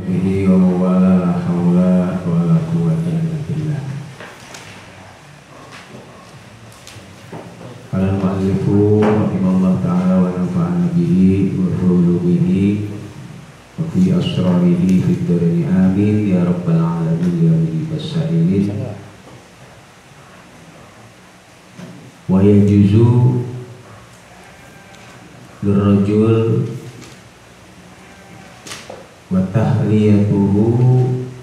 bihi wa la haula wa la quwwata illa billah. Qala al-mu'allifu rahimahullah ta'ala wa nafa'ana bihi wa ulumihi wa fi asrarihi fid dharain amin ya rabbal alamin ya mujibas sa'ilin. Wa yajuzu lirrajul wa tahliyatuhu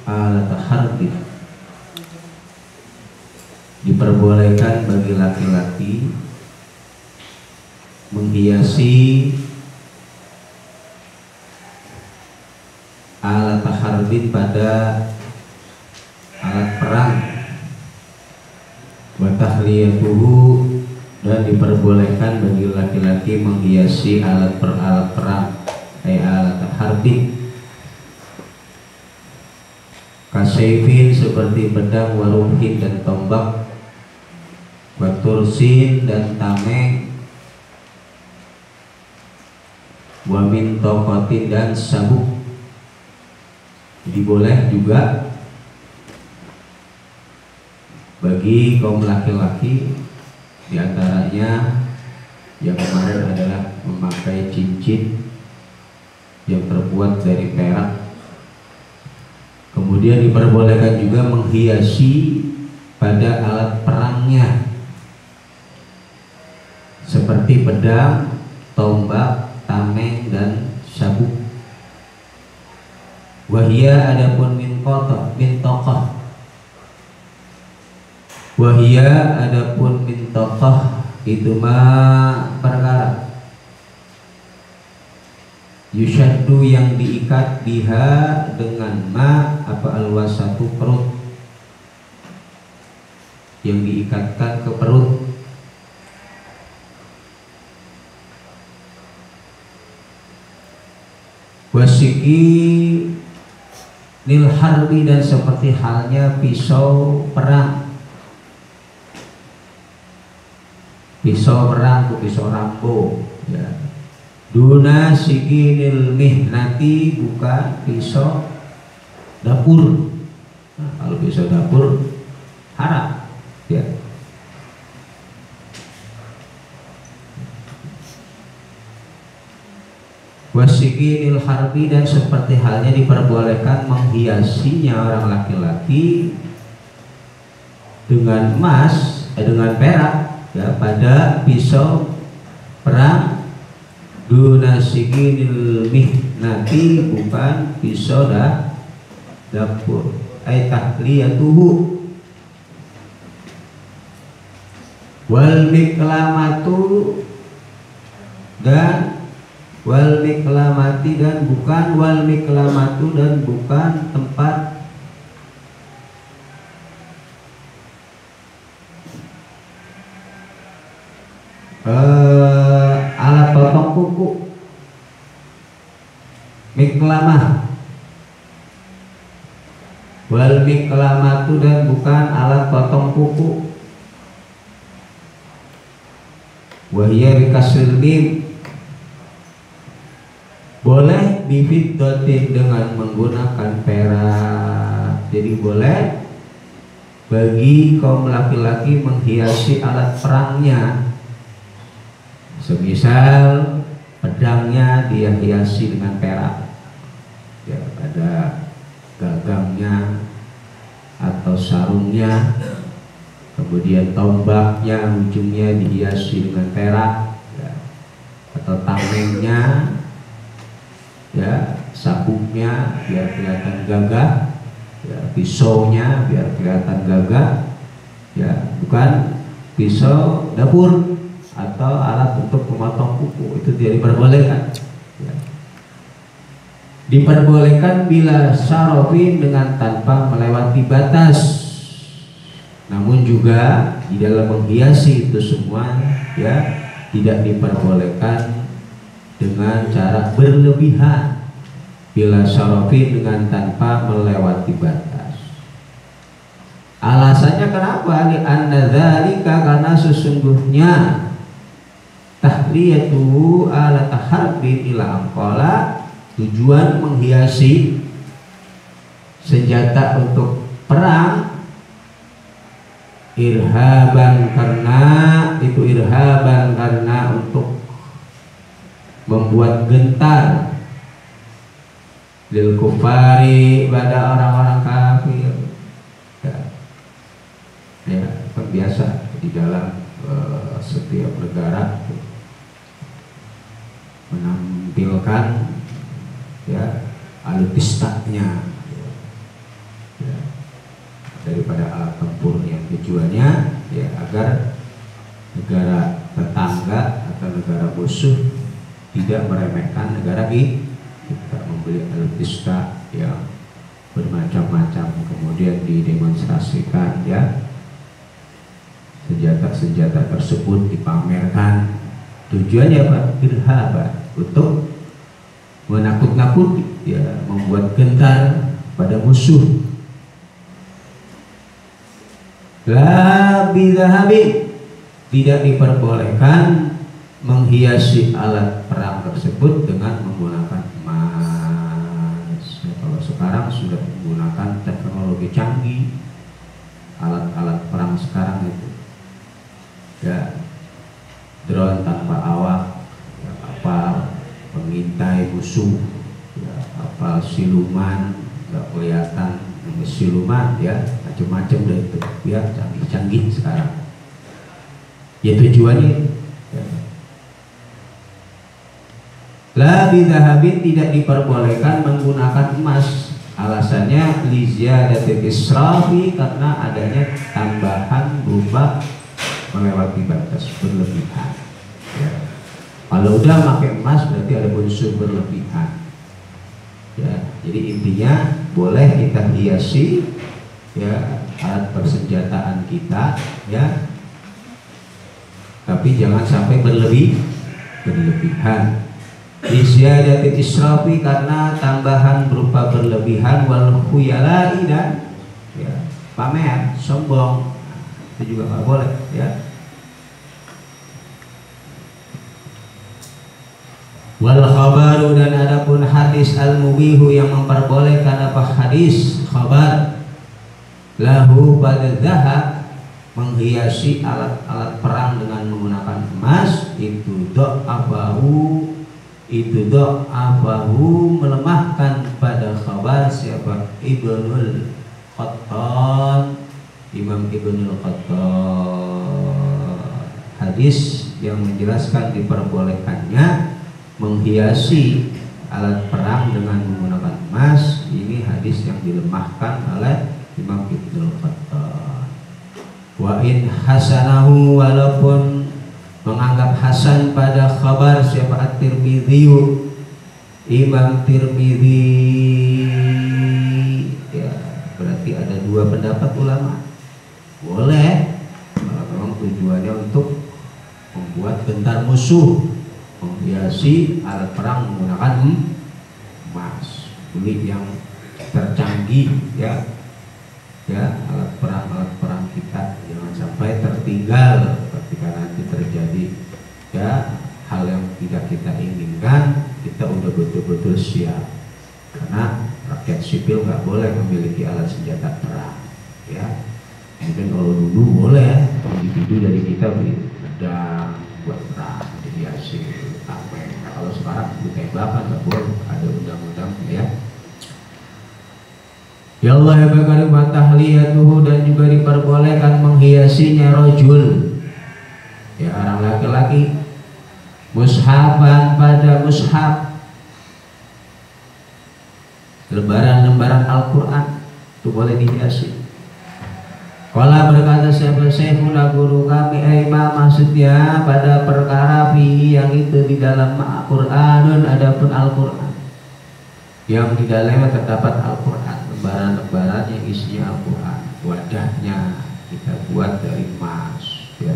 ala tahardih, diperbolehkan bagi laki-laki menghiasi alat tahardih pada alat perang, wa tahliyatuhu, dan diperbolehkan bagi laki-laki menghiasi alat perang, alat tahardih, kasefin seperti pedang, waruhin dan tombak, watursin dan tameng, wamin tokotin dan sabuk. Jadi boleh juga bagi kaum laki-laki, diantaranya yang kemarin adalah memakai cincin yang terbuat dari perak. Kemudian diperbolehkan juga menghiasi pada alat perangnya seperti pedang, tombak, tameng dan sabuk. Wahia adapun min tokoh. Wahia adapun min tokoh itu mah perkara yusyaddu yang diikat biha dengan ma apa alwasatu perut, yang diikatkan ke perut. Wasiki nil harbi, dan seperti halnya pisau perang. Pisau perang, pisau rambo ya. Duna sikinil mihnati, bukan pisau dapur. Nah, kalau pisau dapur haram ya. Wasikinil harbi, dan seperti halnya diperbolehkan menghiasinya orang laki-laki dengan emas, dengan perak ya, pada pisau perang. Duna sikinil mihnati, bukan pisau dapur. Ay tahliyatuhu. Wal miklamatu, dan wal miklamati, dan bukan wal miklamatu, dan bukan tempat alat potong kuku. Miklamah, wal miklamatu, dan bukan alat potong kuku. Wahia bikasril mim, boleh bifiddatin, dengan menggunakan perak. Jadi boleh bagi kaum laki-laki menghiasi alat perangnya. Semisal pedangnya dia hiasi dengan perak ya, pada gagangnya atau sarungnya. Kemudian tombaknya ujungnya dihiasi dengan perak ya, atau tamengnya ya, sabuknya biar kelihatan gagah ya, pisaunya biar kelihatan gagah ya, bukan pisau dapur atau alat untuk memotong kuku. Itu tidak diperbolehkan ya. Diperbolehkan bila sarofin, dengan tanpa melewati batas. Namun juga di dalam menghiasi itu semua ya, tidak diperbolehkan dengan cara berlebihan. Bila sarofin, dengan tanpa melewati batas. Alasannya kenapa? Li'anna dzalika, karena sesungguhnya tahliyatu ala taharbin ila angkola, tujuan menghiasi senjata untuk perang, irhaban karena untuk membuat gentar lil kufari pada orang-orang kafir. Ya, kan biasa di dalam setiap negara menampilkan ya alutistanya ya, daripada alat tempur yang tujuannya ya agar negara tetangga atau negara musuh tidak meremehkan negara kita, membeli alutista yang bermacam-macam kemudian didemonstrasikan ya, senjata-senjata tersebut dipamerkan. Tujuannya apa? Irhaba, untuk menakut-nakuti ya, membuat gentar pada musuh. La bidahabi, tidak diperbolehkan menghiasi alat perang tersebut dengan menggunakan emas. Ya, kalau sekarang sudah menggunakan teknologi canggih, alat-alat perang sekarang itu ya, drone tanpa awak, ya, kapal mengintai musuh, ya, kapal siluman nggak kelihatan, siluman ya, macam-macam deh itu ya, canggih-canggih sekarang. Ya tujuannya ya. La bidahabin, tidak diperbolehkan menggunakan emas. Alasannya liziyadatil israfi, karena adanya tambahan berupa melewati batas berlebihan ya. Kalau udah pakai emas berarti ada unsur berlebihan ya. Jadi intinya boleh kita hiasi ya alat persenjataan kita ya, tapi jangan sampai berlebihan. Isyadatil israfi, karena tambahan berupa berlebihan, wal khuyalai, dan ya, pamer, sombong, itu juga nggak boleh ya. Wal khabaru, dan adapun hadis al mubihu yang memperbolehkan apa hadis khabar, lahu pada zahab, menghiasi alat-alat perang dengan menggunakan emas, itu do'afahu melemahkan pada khabar siapa? Ibnul Qattan, Imam Ibnul Qattan. Hadis yang menjelaskan diperbolehkannya menghiasi alat perang dengan menggunakan emas, ini hadis yang dilemahkan oleh Imam Ibnul Qattan. Wa in hasanahu, walaupun menganggap hasan pada khabar siapa? At-Tirmidzi, Imam Tirmidzi ya, berarti ada dua pendapat ulama. Boleh kalau memang tujuannya untuk membuat gentar musuh, menghiasi alat perang menggunakan emas, beli yang tercanggih ya, alat perang kita jangan sampai tertinggal ketika nanti terjadi ya hal yang tidak kita inginkan. Kita udah betul-betul siap, karena rakyat sipil nggak boleh memiliki alat senjata perang ya. Mungkin kalau dulu boleh individu dari kita beli pedang buat perang, jadi hasil tameng. Nah, kalau sekarang ditembakan nggak boleh, ada undang-undang ya. Ya Allah ya Karim, tahliyatuhu, dan juga diperbolehkan menghiasinya rojul ya, orang laki-laki, mushafan, pada mushaf, lembaran-lembaran Al-Quran itu boleh dihiasi. Kala berkata siapa? Syekhuna, guru kami, aima, maksudnya pada perkara fi yang itu di dalam Al-Quranun, adapun Al-Quran yang di dalamnya terdapat Al-Quran, lembaran-lembaran yang isinya Al-Quran, wadahnya kita buat dari emas ya,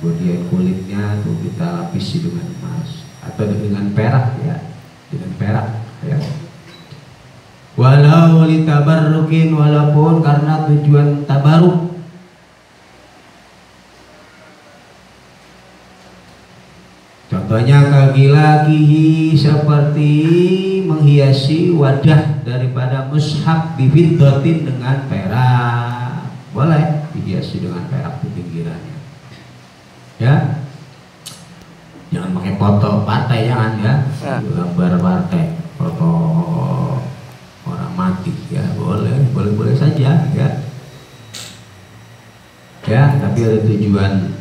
kemudian kulitnya tuh kita lapisi dengan emas atau dengan perak ya, dengan perak ya. Walau litabarrukin, walaupun karena tujuan tabaruk. Contohnya kaki laki seperti menghiasi wadah daripada mushaf bifiddatin dengan perak, boleh dihiasi dengan perak di pinggirannya. Ya, jangan pakai foto partai, jangan ya, gambar partai, foto orang mati ya, boleh saja ya. Ya, tapi ada tujuan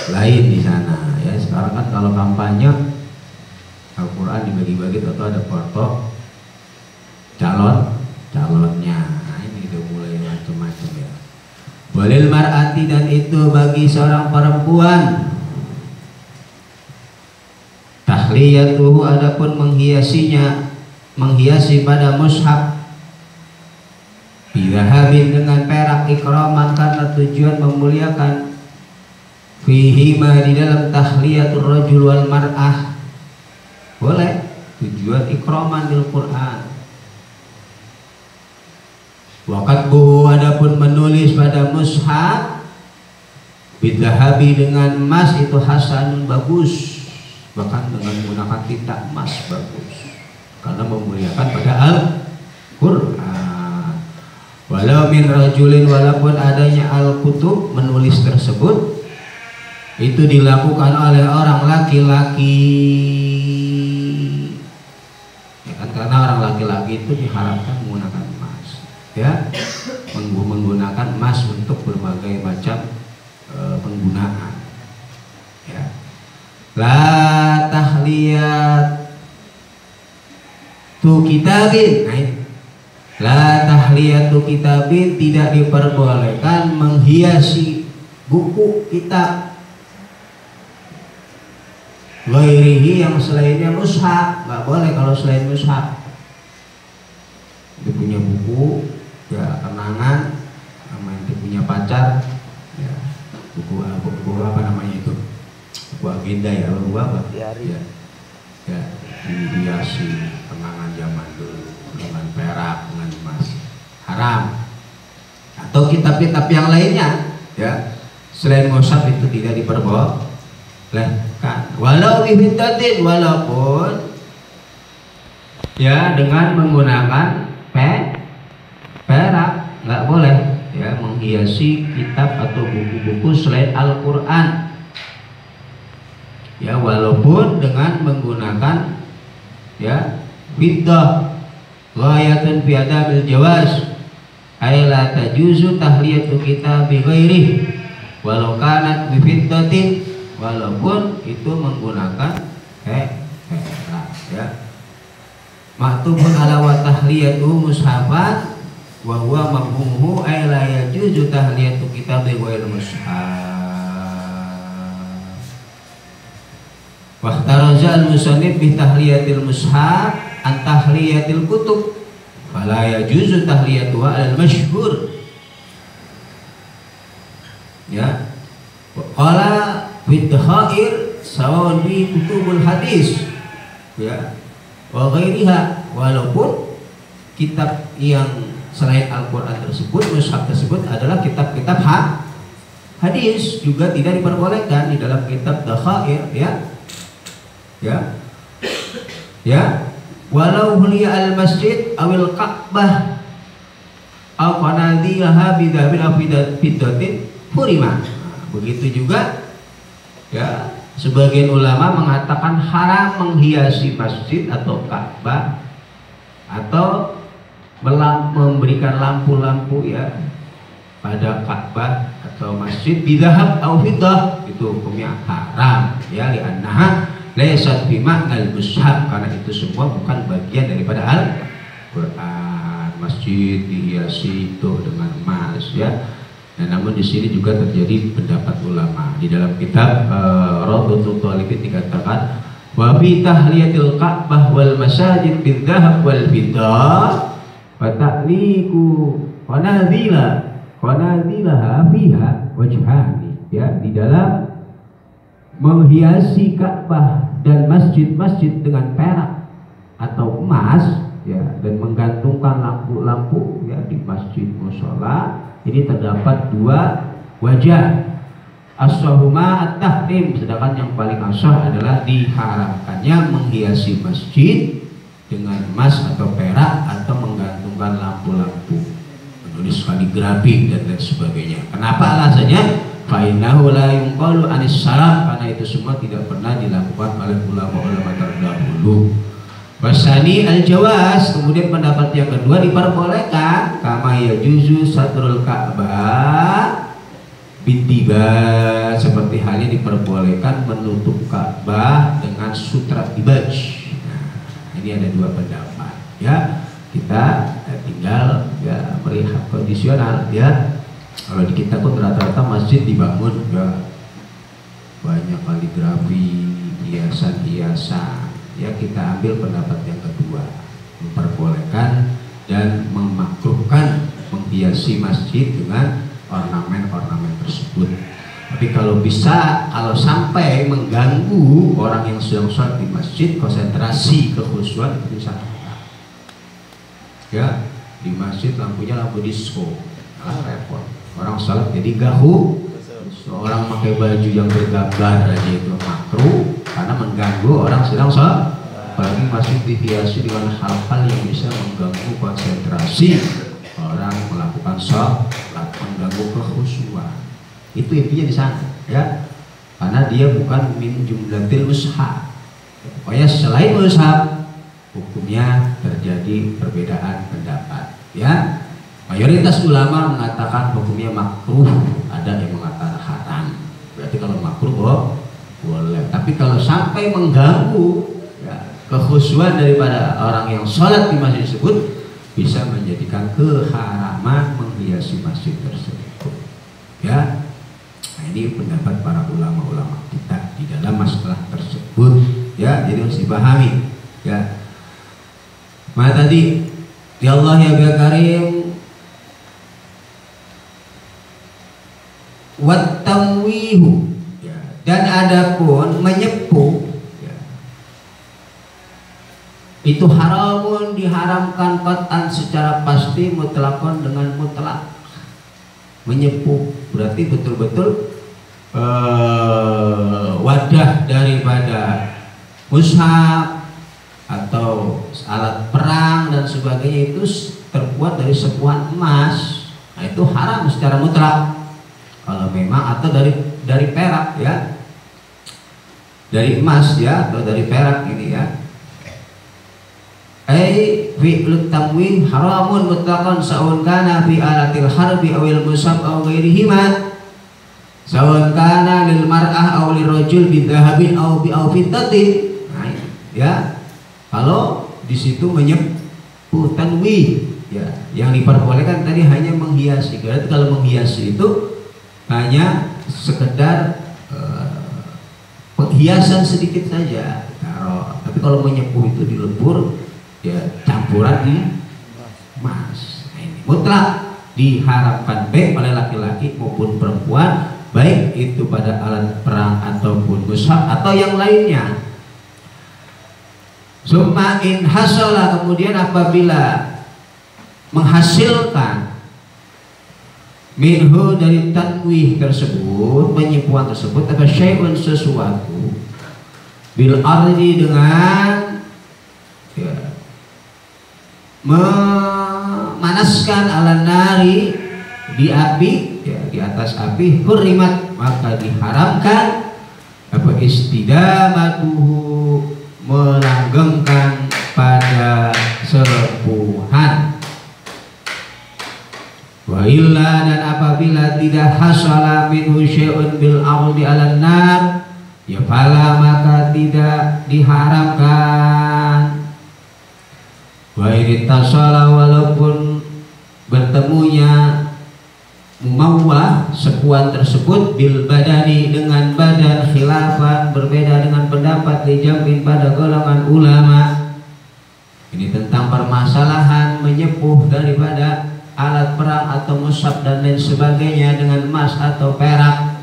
lain di sana ya. Sekarang kan kalau kampanye Al-Quran dibagi-bagi atau ada foto calonnya, nah, ini udah mulai macam-macam ya. Walil mar'ati, dan itu bagi seorang perempuan, tahliyatuhu, adapun menghiasi pada mushaf bidahabin dengan perak, ikraman, karena tujuan memuliakan, fihima, di dalam tahliyatul rajul wal mar'ah, boleh tujuan ikraman bil Quran. Waqatbuhu, adapun menulis pada mushaf bidahabi dengan emas, itu hasanun, bagus, bahkan dengan menggunakan tinta emas bagus, karena memuliakan pada Al-Quran. Walau min rajulin, walaupun adanya al-kutub, menulis tersebut itu dilakukan oleh orang laki-laki, ya kan, karena orang laki-laki itu diharapkan menggunakan emas ya, menggunakan emas untuk berbagai macam penggunaan ya. La tahliyat tu kitabin, la tahliyatu kitabin, tidak diperbolehkan menghiasi buku kitab, ghairihi, yang selainnya mushaf, nggak boleh. Kalau selain mushaf, dia punya buku ya, kenangan, sama yang dia punya pacar ya, buku apa namanya itu, buku agenda ya, buku apa ya, ya dihiasi kenangan zaman dulu dengan perak, dengan emas, haram. Atau kitab-kitab yang lainnya ya, selain mushaf, itu tidak diperbolehkan. Walau bifiddatin, walaupun ya dengan menggunakan perak, nggak boleh ya menghiasi kitab atau buku-buku selain Al-Quran ya, walaupun dengan menggunakan ya fiddah, ghayatun fi adabil jawaz, ay la tajuzu tahliyatu kitabi ghairihi walau kanat bifiddatin, walaupun itu menggunakan perak ya. Maktubun ala wa tahliyatu mushafan wa huwa mafhumuhu ay la yajuzu tahliyatu kitabi ghairil mushaf. Wa ihtaraza al-musannif bi tahliyatil mushaf an tahliyatil kutub fala yajuzu tahliyatuha al-masyhur ya. Qala bidhair sawaun bi kutubul hadis ya wa ghairiha, walaupun kitab yang selain Al-Quran tersebut, mushaf tersebut adalah kitab-kitab hadis, juga tidak diperbolehkan di dalam kitab dakhair ya walau huliya al-masjid awil ka'bah aw qanadilaha bidabil afidatin hurima. Begitu juga ya, sebagian ulama mengatakan haram menghiasi masjid atau Ka'bah atau memberikan lampu-lampu ya pada Ka'bah atau masjid bidahab atau fiddah, itu hukumnya haram ya, li'annaha laysat bi ma'nal mushaf, karena itu semua bukan bagian daripada Al-Quran. Masjid dihiasi itu dengan emas ya. Nah, namun di sini juga terjadi pendapat ulama. Di dalam kitab Rawdatul Talibin dikatakan wa bi tahliyatil Ka'bah wal masajid bidzahab wal fiddah wa ta'liqu qanadilaha fiha wajhani ya, di dalam menghiasi Ka'bah dan masjid-masjid dengan perak atau emas ya, dan menggantungkan lampu-lampu ya di masjid mushola, ini terdapat dua wajah. As-sahuma at-tahrim, sedangkan yang paling asah adalah diharamkannya menghiasi masjid dengan emas atau perak atau menggantungkan lampu-lampu, menulis kaligrafi dan lain sebagainya. Kenapa alasannya? Fa'innahu la yunqalu anis salaf, karena itu semua tidak pernah dilakukan oleh ulama-ulama terdahulu. Wasani al-jawaz, kemudian pendapat yang kedua diperbolehkan, kama yajuzu satrul Ka'bah bitiba, seperti halnya diperbolehkan menutup Ka'bah dengan sutra dibaj. Nah, ini ada dua pendapat ya. Kita tinggal ya melihat kondisional ya. Kalau di kita pun rata-rata masjid dibangun ya banyak kaligrafi, hiasan-hiasan. Ya kita ambil pendapat yang kedua, memperbolehkan dan memakruhkan menghiasi masjid dengan ornamen-ornamen tersebut. Tapi kalau bisa, kalau sampai mengganggu orang yang sedang sholat di masjid, konsentrasi kekhusyuan itu bisa. Ya di masjid lampunya lampu disco, repot. Orang sholat jadi gahu, seorang pakai baju yang bergambar aja itu makruh karena mengganggu orang sedang sholat. Apalagi masih dihiasi dengan hal-hal yang bisa mengganggu konsentrasi orang melakukan sholat, mengganggu kekhusyuan. Itu intinya di sana ya, karena dia bukan min jumlatil mushaf. Pokoknya selain mushaf hukumnya terjadi perbedaan pendapat ya. Mayoritas ulama mengatakan hukumnya makruh, ada yang mengatakan haram. Berarti kalau makruh boleh. Tapi kalau sampai mengganggu ya, kekhusyuan daripada orang yang sholat di masjid tersebut, bisa menjadikan keharaman menghiasi masjid tersebut. Ya, nah ini pendapat para ulama-ulama kita di dalam masalah tersebut. Ya, jadi harus dipahami. Ya, maka tadi ya Allah ya Biya Karim, wat tamwihu ya, dan adapun menyepuh ya, itu haramun, diharamkan qat'an secara pasti, mutlakon dengan mutlak. Menyepuh berarti betul-betul wadah daripada mushaf atau alat perang dan sebagainya itu terbuat dari sepuhan emas. Nah itu haram secara mutlak kalau memang, atau dari perak ya, dari emas ya, atau dari perak ini ya. Fi'lut tamwih haramun mutlaqan sa'un kana fi alatil harbi awil musab aw ghairihima, sa'un kana lil mar'ah aw lirajul bidhahabin aw bi fiddatin. Nah ya, kalau di situ menyepuh tanwih ya, yang diperbolehkan tadi hanya menghiasi. Berarti kalau menghiasi itu hanya sekedar penghiasan sedikit saja taruh. Tapi kalau menyepuh itu dilebur ya, campuran di emas. Nah, ini mutlak diharapkan baik oleh laki-laki maupun perempuan, baik itu pada alat perang ataupun mushaf atau yang lainnya. Summa in hasala, kemudian apabila menghasilkan minhu dari tanwih tersebut, penyepuhan tersebut, apa syai'un sesuatu, bil ardi dengan ya, memanaskan ala nari di api ya, di atas api, hurrimat maka diharamkan apa istidamatuhu, melanggengkan pada sepuhan. Wa illa, dan apabila tidak hasala minhu syai'un bil ardi alan nar ya fala, maka tidak diharamkan. Wa iritasala, walaupun bertemunya mumawwah sepuan tersebut bil badani dengan badan, khilafan berbeda dengan pendapat dijamin pada golongan ulama. Ini tentang permasalahan menyepuh daripada alat perang atau mushaf dan lain sebagainya dengan emas atau perak.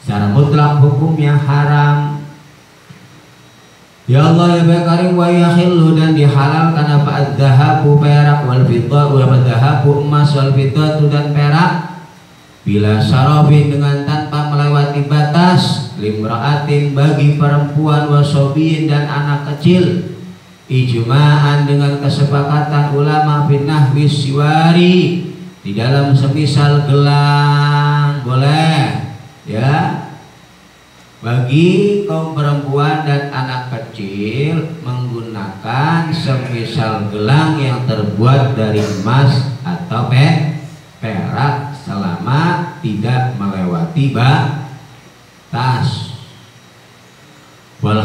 Secara mutlak hukumnya haram. Ya Allah ya Biya Karim, wa yakhillu, dan dihalalkan apa adzahabu perak, wal fiddatu wa adzahabu emas, wal fiddatu dan perak, bila sarafin dengan tanpa melewati batas, limra'atin bagi perempuan, wasobiin dan anak kecil, ijma'an dengan kesepakatan ulama bin nahwi siwari di dalam semisal gelang boleh ya bagi kaum perempuan dan anak kecil menggunakan semisal gelang yang terbuat dari emas atau perak selama tidak melewati batas. Wal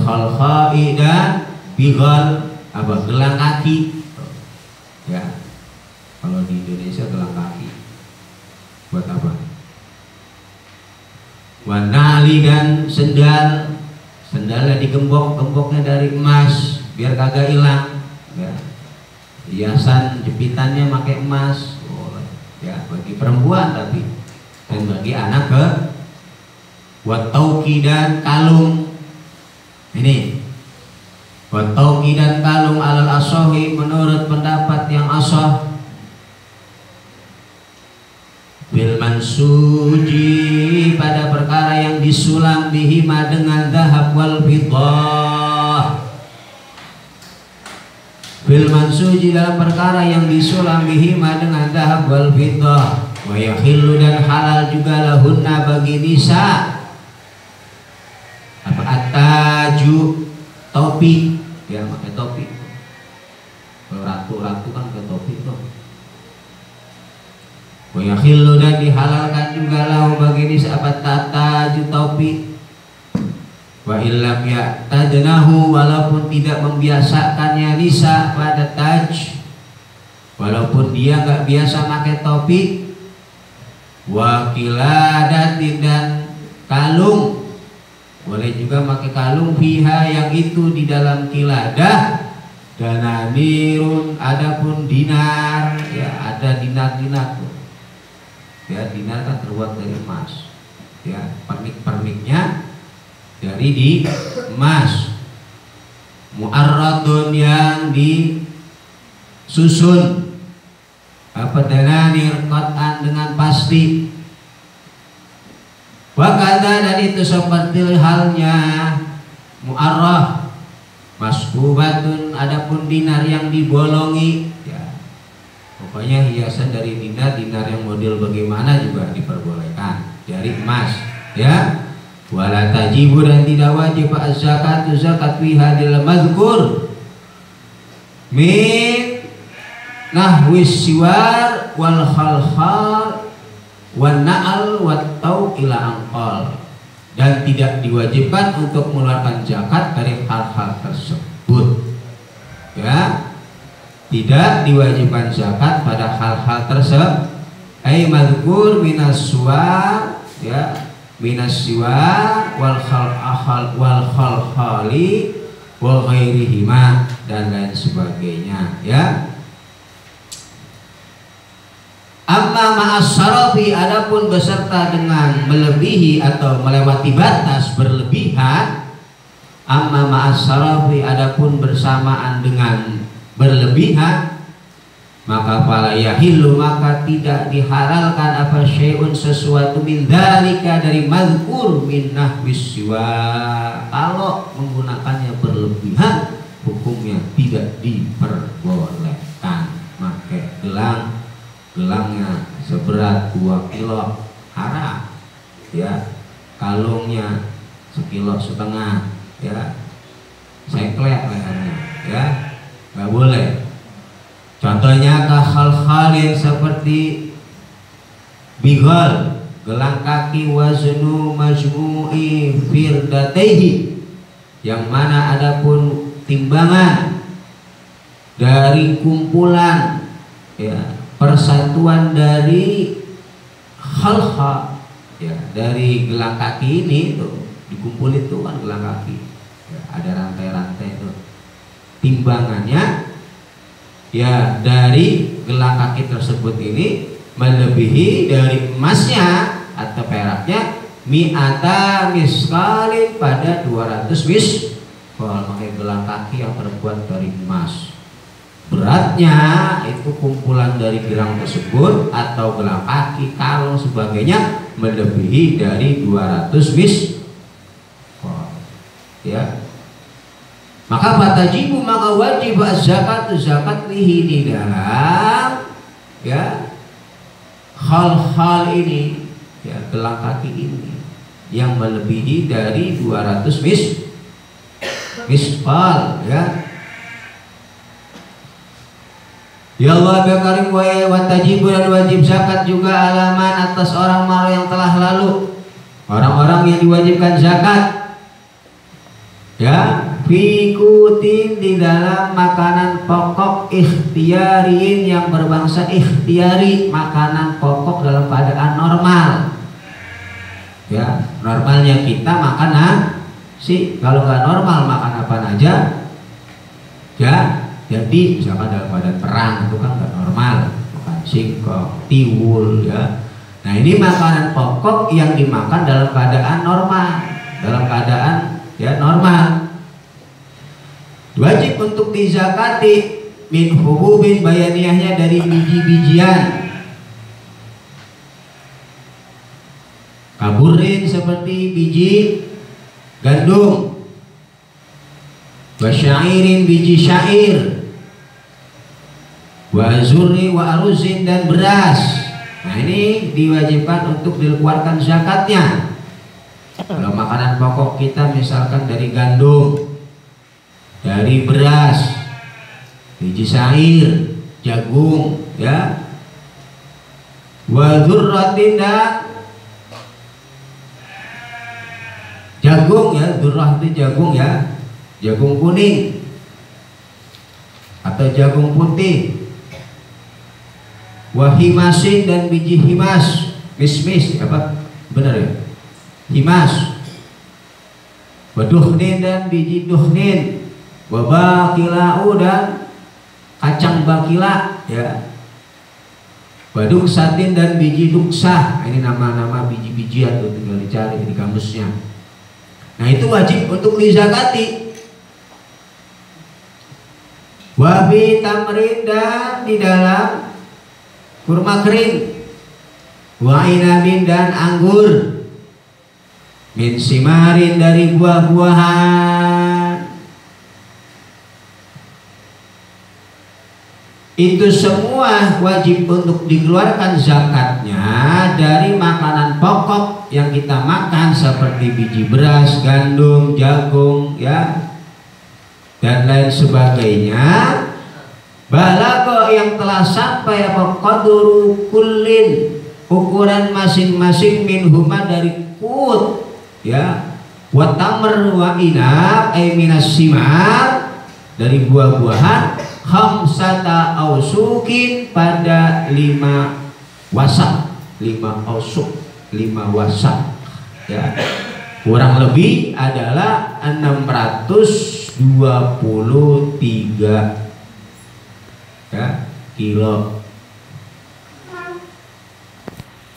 khalkhai dan bighal apa gelang kaki ya, kalau di Indonesia gelang kaki buat apa? Wanali dan sendalnya digemboknya dari emas biar kagak hilang ya. Hiasan jepitannya pakai emas ya bagi perempuan, tapi dan bagi anak ke watauki dan kalung ini watauki dan kalung alal asohi menurut pendapat yang asah bil mansuji pada perkara yang disulam bihima dengan zahab wal fiddah. Bil mansuji dalam perkara yang disulam bihima dengan zahab wal fiddah. Wa yahillu dan halal juga lahunna bagi nisa apa ataju topi ya, pakai topi. Kalau ratu kan pakai topi tuh. Wa yahillu dan dihalalkan juga lahu bagi nisa apa tataju topi. Wa illam ya'tadnahu walaupun tidak membiasakannya nisa pada taj, walaupun dia nggak biasa pakai topi. Wa kiladatin dan kalung, boleh juga pakai kalung fiha yang itu di dalam kiladah. Dananirun adapun dinar ya, ada dinar tuh ya, dinar kan terbuat dari emas ya, pernik-perniknya dari di emas. Mu'arradun yang disusun apa dananir qat'an dengan pasti. Wakada dan itu seperti halnya mu'arrah masbubatun adapun dinar yang dibolongi ya, pokoknya hiasan dari dinar yang model bagaimana juga diperbolehkan dari emas ya. Wala tajibu dan tidak wajib az-zakatu zakat fi hadil madhkur min nahwis siwar wal khalkhal wan na'al wat tau ila angqal, dan tidak diwajibkan untuk mengeluarkan zakat dari hal-hal tersebut ya, tidak diwajibkan zakat pada hal-hal tersebut ay madhkur minas suwar ya, minas siwar wal khalkhali wal ghairihima dan lain sebagainya ya. Amma ma'as sarafi adapun beserta dengan melebihi atau melewati batas berlebihan. Amma ma'as sarafi adapun bersamaan dengan berlebihan, maka fala yahillu maka tidak dihalalkan apa syai'un sesuatu min dzalika dari mazkur min nahwis siwa. Kalau menggunakannya berlebihan hukumnya tidak diperbolehkan. Pakai gelangnya seberat 2 kilo haram ya, kalungnya 1,5 kilo ya, seklek lehernya ya, nggak boleh. Contohnya hal-hal yang seperti bighal gelang kaki waznu majmu'i firdatehi, yang mana adapun timbangan dari kumpulan ya, persatuan dari hal-hal ya, dari gelang kaki ini tuh dikumpulin tuh kan gelang kaki ya, ada rantai-rantai itu timbangannya ya, dari gelang kaki tersebut ini melebihi dari emasnya atau peraknya mi'ata miskalin pada 200 miskal. Pakai gelang kaki yang terbuat dari emas, beratnya itu kumpulan dari gelang tersebut atau gelang kaki, kalung sebagainya melebihi dari 200 miskal ya. Maka fatajibu, maka wajib zakat lihi di dalam ya hal-hal ini, ya gelang kaki ini yang melebihi dari 200 misqal ya. Ya Allah ya Karim wa tajibu, dan wajib zakat juga alaman atas orang maru yang telah lalu, orang-orang yang diwajibkan zakat ya, fikutin di dalam makanan pokok ikhtiarin yang berbangsa ikhtiari, makanan pokok dalam keadaan normal ya. Normalnya kita makan nasi, kalau nggak normal makan apa aja ya. Jadi misalkan dalam keadaan perang itu kan nggak normal, makan singkong, tiwul ya. Nah ini makanan pokok yang dimakan dalam keadaan normal, dalam keadaan ya normal. Wajib untuk dizakati min hububin, bayaniyahnya dari biji-bijian. Kaburin seperti biji gandum, wasyairin biji syair, wa azurri wa aruzin dan beras. Nah ini diwajibkan untuk dikeluarkan zakatnya. Kalau makanan pokok kita misalkan dari gandum, dari beras, biji syair, jagung ya, wa dzurratin dan jagung ya, dzurrah itu jagung ya, jagung kuning atau jagung putih, wahimasin dan biji himas, mismis apa benar ya, himas, waduhnin dan biji duhnin, wabakilau dan kacang bakila ya, waduksatin dan biji duksah. Ini nama-nama biji-bijian tuh, tinggal dicari di kamusnya. Nah itu wajib untuk dizakati. Wabi tamrin dan di dalam kurma kering, wa inabin dan anggur, min simarin dari buah-buahan. Itu semua wajib untuk dikeluarkan zakatnya dari makanan pokok yang kita makan seperti biji beras, gandum, jagung ya, dan lain sebagainya. Balago yang telah sampai apa qadru kullin, ukuran masing-masing minhuma dari kut ya, wa tamr wa inab ay minas simar dari buah-buahan, khamsata ausukin pada 5 wasak, 5 ausuk, 5 wasak ya, kurang lebih adalah 623 ya kilo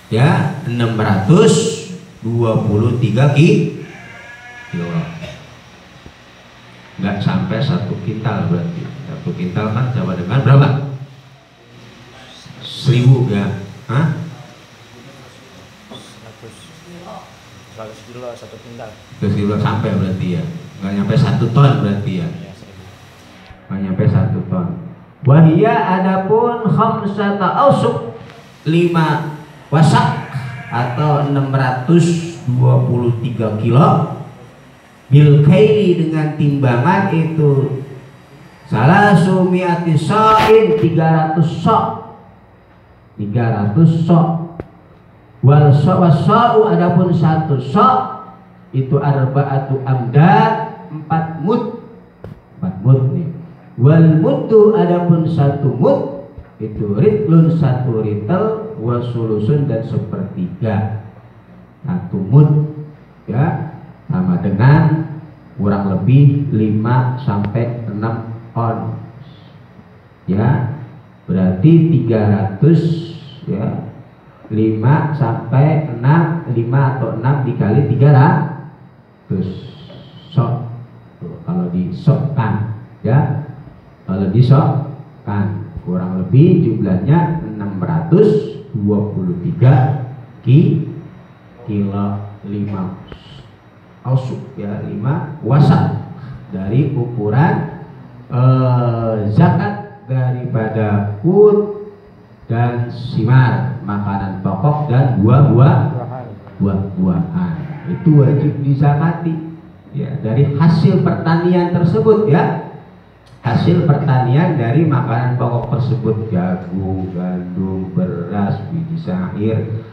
ya, 623 kilo, nggak sampai 1 kintal. Berarti 1 kintal kan sama dengan berapa? 1000 ya, 100 kilo 1 kintal. 100 kilo sampai berarti ya, nggak nyampe 1 ton berarti ya, nggak nyampe 1 ton. Wahia adapun khamsata ausuk 5 wasak atau 623 kilo, bil kaili dengan timbangan itu salah sumiati sa'in 300 sok, 300 sok. Wal sa'u adapun 1 sok itu arba'atu amdad 4 mud, 4 mud nih. Wal muddu adapun 1 mud itu ritlun 1 ritel, wasulusun dan 1/3. 1 mud ya sama dengan kurang lebih 5 sampai 6 on ya, berarti 300 ya, 5 sampai 6, 5 atau 6 dikali 300 sok. Kalau disokkan ya, kalau disokkan kurang lebih jumlahnya 623 kilo 5 ausuk ya, 5 wasak dari ukuran zakat daripada kut dan simar, makanan pokok dan buah-buahan. Itu wajib dizakati ya, dari hasil pertanian tersebut ya. Hasil pertanian dari makanan pokok tersebut, jagung, gandum, beras, biji syair,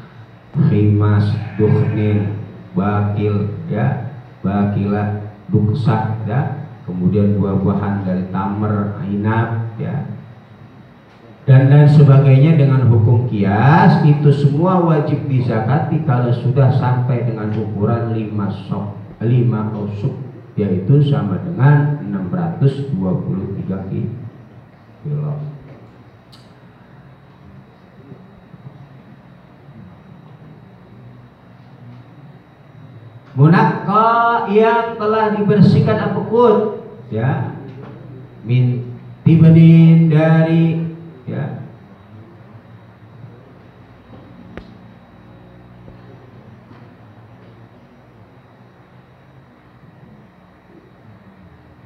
khimas, dukhnin, bakil ya, bakilah, duksak ya, kemudian buah-buahan dari tamer, inab ya, dan lain sebagainya dengan hukum kias. Itu semua wajib dizakati kalau sudah sampai dengan ukuran 5 ausuk, yaitu sama dengan 623 kilo. Munakka yang telah dibersihkan apapun ya, min tibanin dari ya,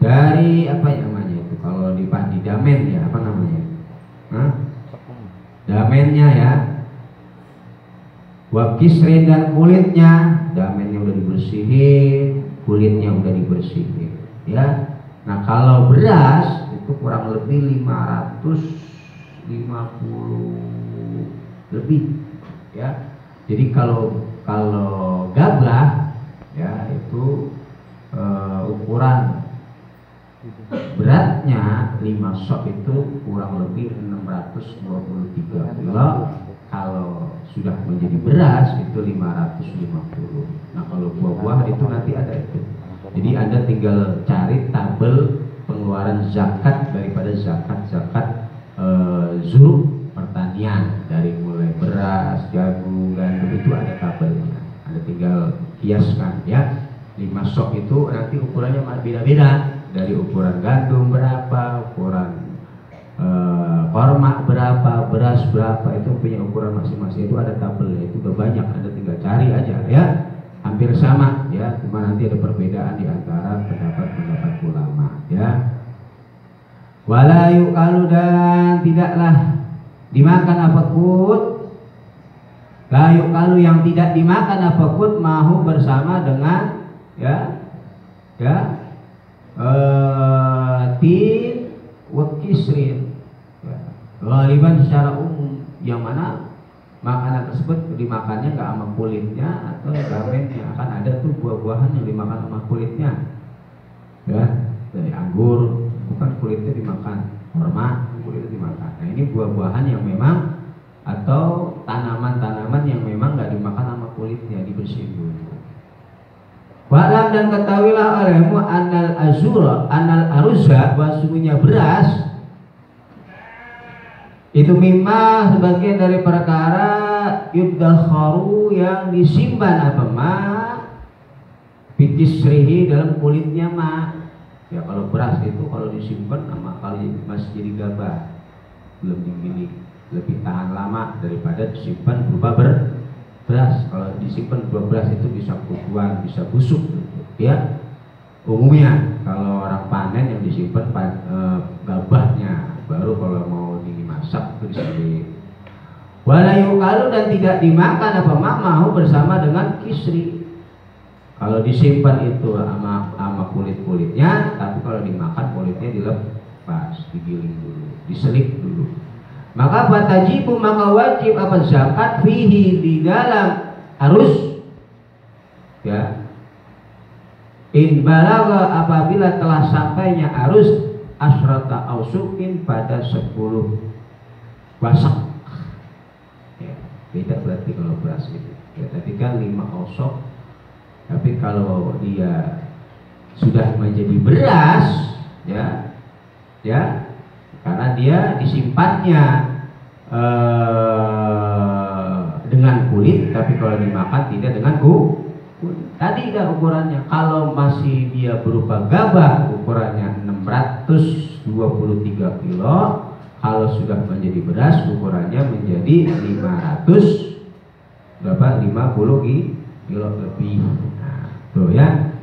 dari apa namanya itu kalau di damen ya, apa namanya? Hah? Damennya ya. Wakisrin dan kulitnya, damennya udah dibersihin, kulitnya udah dibersihin ya. Nah kalau beras itu kurang lebih 550 lebih ya. Jadi kalau gabah ya itu ukuran beratnya 5 sok itu kurang lebih 623 kilo. Kalau sudah menjadi beras itu 550. Nah kalau buah-buahan itu nanti ada itu. Jadi Anda tinggal cari tabel pengeluaran zakat daripada zakat zuruk pertanian, dari mulai beras, jagung, gandum, itu ada tabelnya. Anda tinggal kiaskan ya. 5 sok itu nanti ukurannya beda-beda. Dari ukuran gandum berapa, ukuran korma berapa, beras berapa, itu punya ukuran masing-masing. Itu ada tabelnya, itu udah banyak, Anda tinggal cari aja ya. Hampir sama ya, cuma nanti ada perbedaan di antara pendapat-pendapat ulama ya. Wala yuqalu, dan tidaklah dimakan apapun, la yuqalu yang tidak dimakan apapun, mahu bersama dengan ya tin wa kisrin ya. Ghaliban secara umum, yang mana makanan tersebut dimakannya nggak sama kulitnya atau damennya. Kan ada tuh buah-buahan yang dimakan sama kulitnya ya, dari anggur bukan kulitnya dimakan, kurma kulitnya dimakan. Nah ini buah-buahan yang memang, atau tanaman-tanaman yang memang nggak dimakan sama kulitnya, dibersihin dulu. Wa'lam, dan ketahuilah olehmu anal aruzza, bahwasanya beras itu mimma, sebagian dari perkara yudakharu, yang disimpan apa ma bikisrihi, dalam kulitnya ma ya. Kalau beras itu kalau disimpan sama, kalau masih jadi gabah belum digiling, lebih tahan lama daripada disimpan berupa beras. Kalau disimpan berupa beras itu bisa kutuan, bisa busuk ya. Umumnya kalau orang panen yang disimpan gabahnya, baru kalau mau dimasak itu disebut. Walayu kalau, dan tidak dimakan apa mau bersama dengan kisri. Kalau disimpan itu sama kulit-kulitnya, tapi kalau dimakan kulitnya dilepas, digiling dulu, diselip dulu. Maka fatajibu, maka wajib apa zakat fihi, di dalam harus ya, in balagha, apabila telah sampainya arus asrata ausukin, pada 10 wasak ya. Beda berarti kalau beras itu ya, tadi kan 5 ausok, tapi kalau dia sudah menjadi beras ya karena dia disimpannya dengan kulit, tapi kalau dimakan tidak dengan kulit. Tadi dah ukurannya, kalau masih dia berupa gabah ukurannya 623 kilo, kalau sudah menjadi beras ukurannya menjadi 50 kilo lebih. Nah, tuh ya.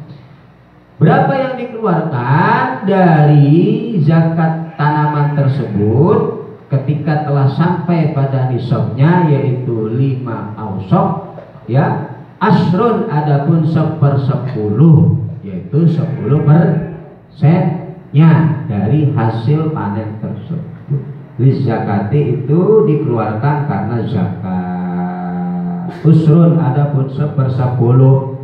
Berapa yang dikeluarkan dari zakat tanaman tersebut ketika telah sampai pada nisabnya, yaitu 5 ausok, ya. Asrun adapun 1/10, yaitu 10%-nya dari hasil panen tersebut. Zakati itu dikeluarkan karena zakat. Usrun adapun 1/10.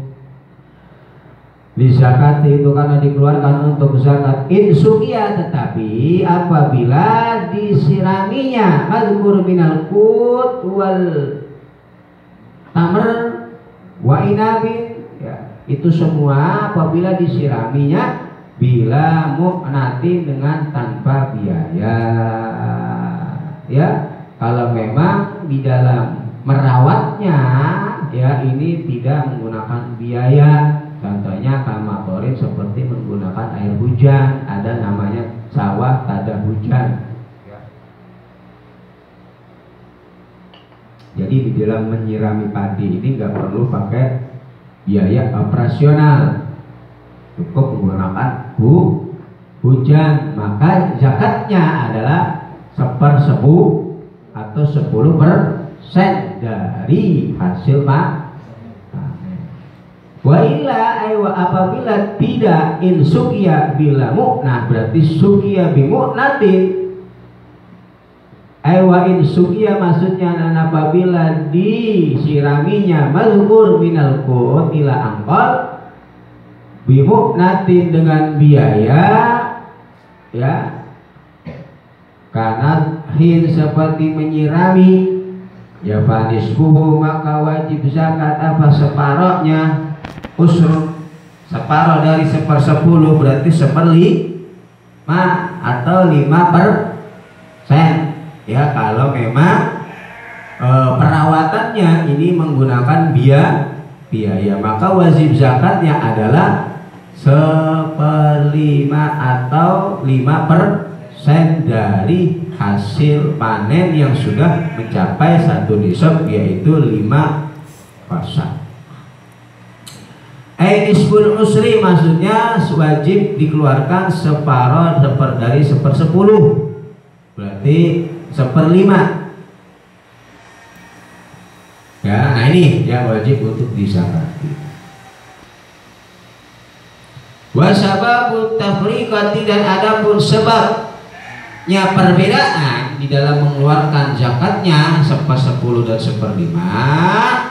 Zakati itu karena dikeluarkan untuk zakat. Insukia, tetapi apabila disiraminya mazkur minal qut wal tamr wa inabin, ya, itu semua apabila disiraminya bila mu'natin dengan tanpa biaya, ya. Kalau memang di dalam merawatnya, ya, ini tidak menggunakan biaya, contohnya kamatorin seperti menggunakan air hujan, ada namanya sawah tada hujan, ya. Jadi di dalam menyirami padi ini nggak perlu pakai biaya operasional, cukup menggunakan hujan, maka zakatnya adalah 1/10 atau 10% dari hasil panen. Wa illa aywa apabila tidak insukia bila mu'nah, berarti sukia bimu'natin. Aywa insukia maksudnya apabila disiraminya mazkur minal qut ila angkol bimu'natin dengan biaya, ya, karena hin seperti menyirami, ya, fanisbuhu maka wajib zakat apa separohnya, usrun separoh dari 1/10 berarti 1/5 atau 5%, ya, kalau memang perawatannya ini menggunakan biaya, maka wajib zakatnya adalah 1/5 atau 5% dari hasil panen yang sudah mencapai 1 nisab, yaitu 5 pasang. Nisbul usri maksudnya wajib dikeluarkan separoh dari 1/10, berarti 1/5. Ya, nah ini yang wajib untuk disakati. Wasababu tafriqati, dan adapun sebabnya perbedaan di dalam mengeluarkan zakatnya 1/10 dan 1/5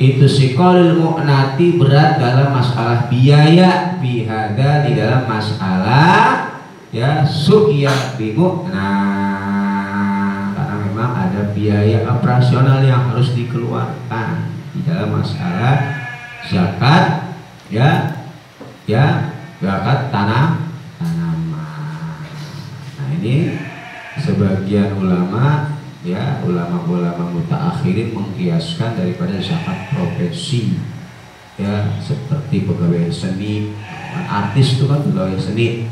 itu siqalul mu'nati, berat dalam masalah biaya, bihada di dalam masalah, ya, suqiyah bimu'nah, karena memang ada biaya operasional yang harus dikeluarkan di dalam masalah zakat, ya, zakat tanaman. Nah, ini sebagian ulama, ya, ulama-ulama mutaakhirin mengkiaskan daripada zakat profesi, ya, seperti pegawai seni, artis itu kan pegawai seni,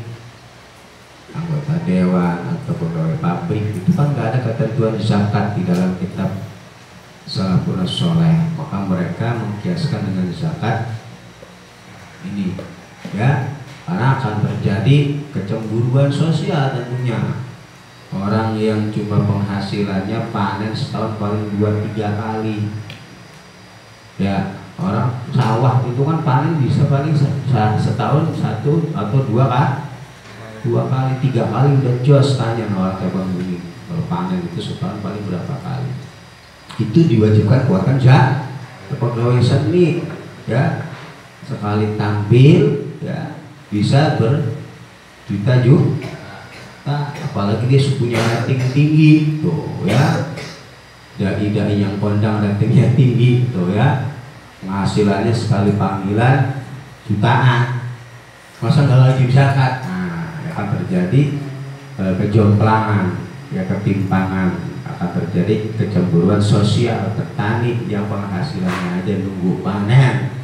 anggota dewan atau pegawai pabrik, itu kan nggak ada ketentuan zakat di dalam kitab Salafun Sholeh, maka mereka mengkiaskan dengan zakat ini, ya, karena akan terjadi kecemburuan sosial tentunya. Orang yang cuma penghasilannya panen setahun paling 2-3 kali, ya, orang sawah itu kan panen bisa paling setahun 1 atau 2 kali, 3 kali udah jos. Tanya orang cabang ini, kalau panen itu setahun paling berapa kali, itu diwajibkan keluarkan zakat. Pegawai seni, ya, sekali tampil, ya, bisa berjuta-juta, apalagi dia sukunya rating tinggi, tuh, ya, dai-dai yang kondang ratingnya tinggi, tuh, ya, penghasilannya sekali panggilan jutaan, masa nggak lagi zakat? Nah, akan terjadi kejomplangan, ya, ketimpangan, akan terjadi kecemburuan sosial. Petani yang penghasilannya aja nunggu panen,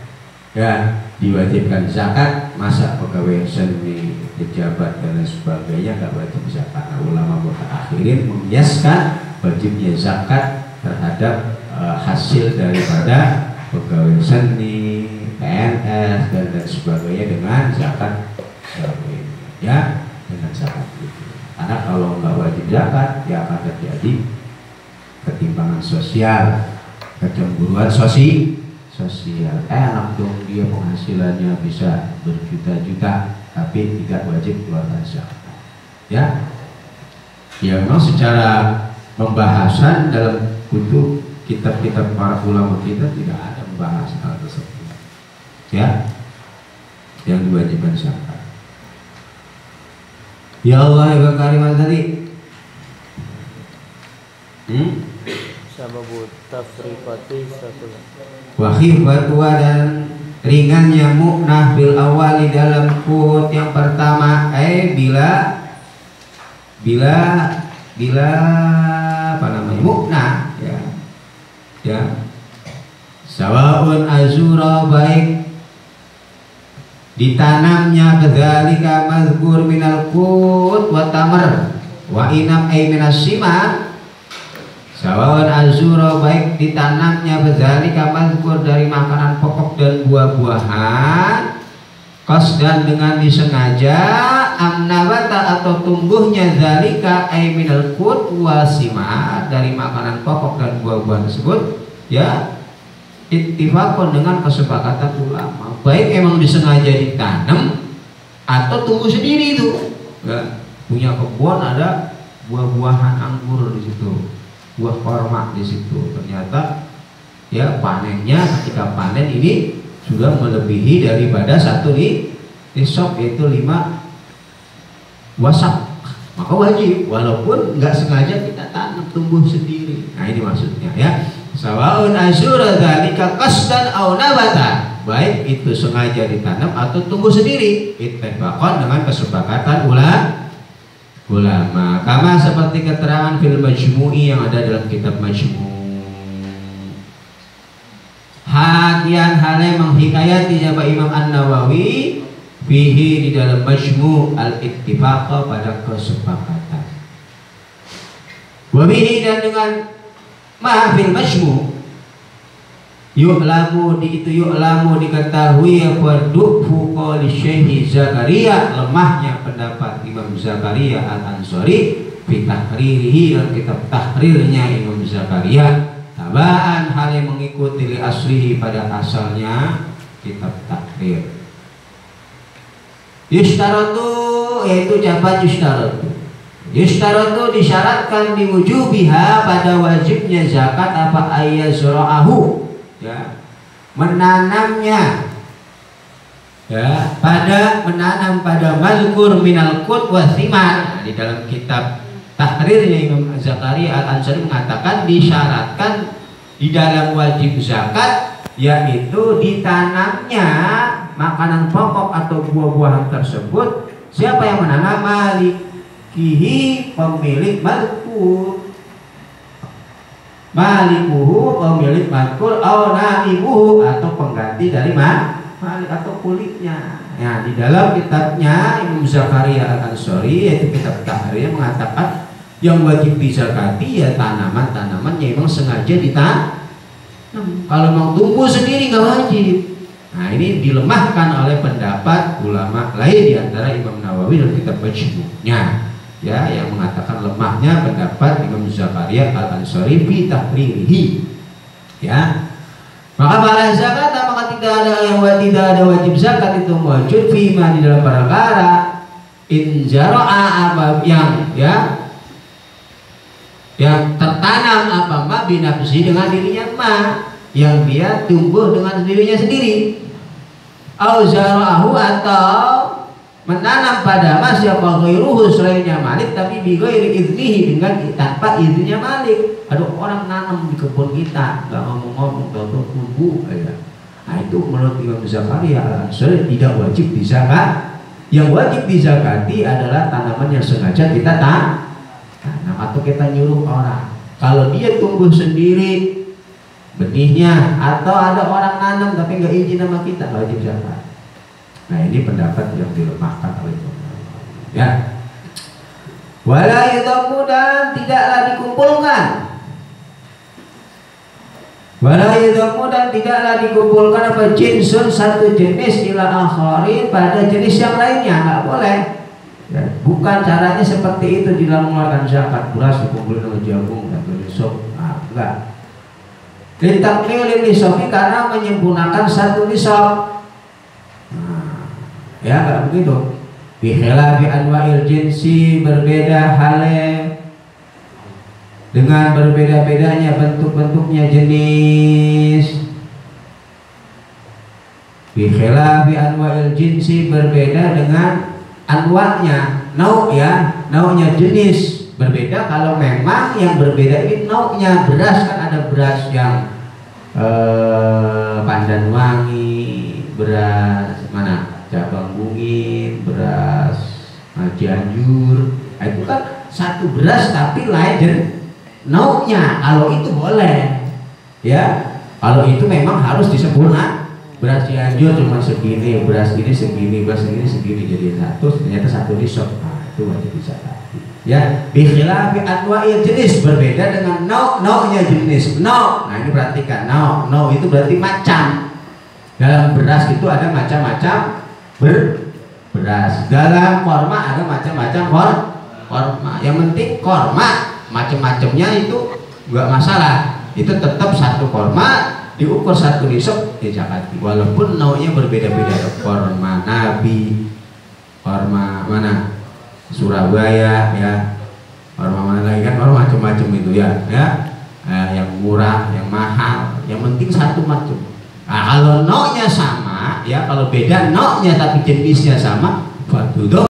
ya, diwajibkan zakat, masa pegawai seni, pejabat dan lain sebagainya nggak wajib zakat. Nah, ulama mutaakhirin mengiaskan wajibnya zakat terhadap hasil daripada pegawai seni, PNS dan sebagainya dengan zakat ya, dengan zakat itu. Karena kalau nggak wajib zakat ya akan terjadi ketimpangan sosial, kecemburuan sosial. Enak dong dia penghasilannya bisa berjuta-juta tapi tidak wajib keluarkan zakat. Ya, ya memang secara pembahasan dalam buku kitab-kitab para ulama kita tidak ada membahas hal tersebut. Ya, yang diwajibkan zakat. Ya Allah ya kalimat tadi. Sababut tafriqati satulah. Wa khifatuha dan ringannya muknah bil awali dalam kut yang pertama bila apa namanya muknah ya sawaun azura baik ditanamnya kadzalika mazkur minal qut wa tamar wa inam ay minas simar sawaun azura baik ditanamnya kadzalika mazkur dari makanan pokok dan buah-buahan qasdan dengan disengaja amnabata atau tumbuhnya dzalika ay minal qut wa simar dari makanan pokok dan buah-buahan tersebut ya ittifaqon dengan kesepakatan ulama, baik emang disengaja ditanam atau tumbuh sendiri itu. Ya, punya kebun ada buah-buahan anggur di situ, buah korma di situ. Ternyata ya panennya ketika panen ini sudah melebihi daripada satu nisab yaitu 5 wasak. Maka wajib walaupun nggak sengaja kita tanam tumbuh sendiri. Nah ini maksudnya ya. Sawaun asyura dzalika qasdan aw nabata, baik itu sengaja ditanam atau tumbuh sendiri, ittifaqan dengan kesepakatan ulama. Kama seperti keterangan fil majmu'i yang ada dalam kitab Majmu'. Hakian halnya menghikayati Pak Imam An-Nawawi fihi di dalam Majmu' al-ittifaq pada kesepakatan. Wa bihi dan dengan ma'fil Majmu' yu'lamu diketahui fardu fuqali Syekh Zakaria, lemahnya pendapat Imam Zakaria Al-Ansari fi tahririhi dalam kitab tahrirnya Imam Zakaria tabaan hal yang mengikuti li aslihi pada asalnya kitab tahrir. Yustaratu yaitu jabat yustaratu disyaratkan diwujubiha pada wajibnya zakat apa ayyazra'ahu ya menanamnya ya pada menanam pada mazkur minal qut wa thimar. Nah, di dalam kitab tahrirnya Imam Zakaria Al-Ansari mengatakan disyaratkan di dalam wajib zakat yaitu ditanamnya makanan pokok atau buah-buahan tersebut. Siapa yang menanam? Malikihi pemilik mazkur, malikuhu pemilik mazkur, au naibuhu atau pengganti dari malik atau kuliknya. Ya, di dalam kitabnya Imam Zakaria Al-Ansari yaitu kitab tahrir mengatakan yang wajib dizakati ya tanaman-tanaman yang memang sengaja ditanam. Kalau mau tumbuh sendiri nggak wajib. Nah ini dilemahkan oleh pendapat ulama lain di antara Imam Nawawi dalam kitab Majmu'-nya ya yang mengatakan lemahnya pendapat Imam Zakaria Al-Ansari fi tahririhi ya. Maka bala zakat maka tidak ada wajib zakat itu wajib fima di dalam perkara injara'a apa yang tertanam apa ma binafsi dengan dirinya ma yang dia tumbuh dengan dirinya sendiri, au zara'ahu atau menanam pada mas yang ghairuhu selainnya malik tapi bi ghairi iznihi dengan tanpa izinnya malik. Ada orang nanam di kebun kita nggak ngomong-ngomong tahu tumbuh aja. Nah itu menurut Imam Zakaria Al-Ansari tidak wajib dizakat. Yang wajib dizakati adalah tanaman yang sengaja kita tanam atau kita nyuruh orang. Kalau dia tumbuh sendiri benihnya atau ada orang nanam tapi nggak izin sama kita wajib zakat. Nah ini pendapat yang dilemahkan oleh ya. Wala yudammu dan tidaklah dikumpulkan Wala yudhamu dan tidaklah dikumpulkan apa jinsun satu jenis ila akharin pada jenis yang lainnya, nggak boleh. Ya, bukan caranya seperti itu di dalam mengeluarkan zakat. Beras dikumpulin sama jagung dan nisab, enggak. Litakmil nisabi karena menyempurnakan satu nisab. Ya nggak begitu. Bikhilafi anwa'il jinsi, berbeda halnya dengan berbeda-bedanya bentuk-bentuknya jenis. Bikhilafi anwa'il jinsi, berbeda dengan anwa'nya, nau'nya jenis. Berbeda kalau memang yang berbeda ini nau'nya. Beras kan ada beras yang pandan wangi, beras mana cabang bungin, beras Cianjur. Itu kan satu beras tapi lain nau'nya. Kalau itu boleh, ya. Kalau itu memang harus disempurna. Beras Cianjur cuma segini, beras ini segini, beras ini segini, jadi satu. Ternyata satu nisab. Itu wajib dicatat. Ya, bikhilafi anwa'il jenis, berbeda dengan nau'nya jenis. Nah ini perhatikan, nau itu berarti macam. Dalam beras itu ada macam-macam beras. Dalam korma ada macam-macam korma. Yang penting korma macam-macamnya itu enggak masalah. Itu tetap satu korma diukur satu nisab dizakati. Walaupun nau'nya berbeda-beda. Korma Nabi, korma mana? Surabaya, ya. Korma mana lagi kan? Korma macam-macam itu ya. Yang murah, yang mahal, yang penting satu macam. Nah, kalau nau'nya sama, ya, kalau beda nau'nya tapi jenisnya sama,